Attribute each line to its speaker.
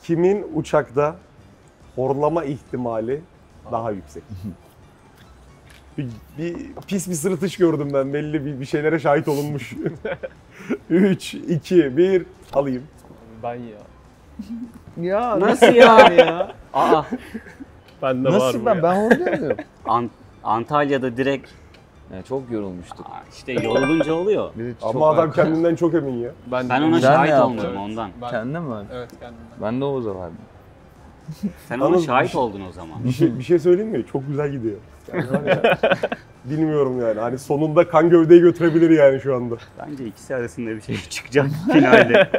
Speaker 1: Kimin uçakta horlama ihtimali daha yüksek? Bir pis bir sırıtış gördüm ben. Belli bir şeylere şahit olunmuş. 3, 2, 1 alayım.
Speaker 2: Ben ya.
Speaker 3: Ya
Speaker 4: Nasıl yani ya? Aa,
Speaker 2: Ben de
Speaker 3: nasıl
Speaker 2: var
Speaker 3: ben horluyor muyum?
Speaker 4: Antalya'da direkt
Speaker 3: Yani çok yorulmuştuk.
Speaker 4: işte yorulunca oluyor.
Speaker 3: Bir de
Speaker 1: Ama
Speaker 3: çok
Speaker 1: adam
Speaker 3: arka-
Speaker 1: kendinden çok emin ya.
Speaker 4: Ben ona
Speaker 3: Ben de
Speaker 4: şahit
Speaker 3: yaptım.
Speaker 4: olmadım ondan.
Speaker 3: Kendin mi?
Speaker 2: Evet kendimden.
Speaker 3: Ben de Oğuz'a verdim.
Speaker 4: Sen ona
Speaker 1: Yalnız
Speaker 4: şahit oldun o zaman.
Speaker 1: Bir şey söyleyeyim mi? Çok güzel gidiyor. Yani var ya, bilmiyorum yani. Hani sonunda kan gövdeyi götürebilir yani şu anda.
Speaker 4: Bence ikisi arasında bir şey çıkacak finalde.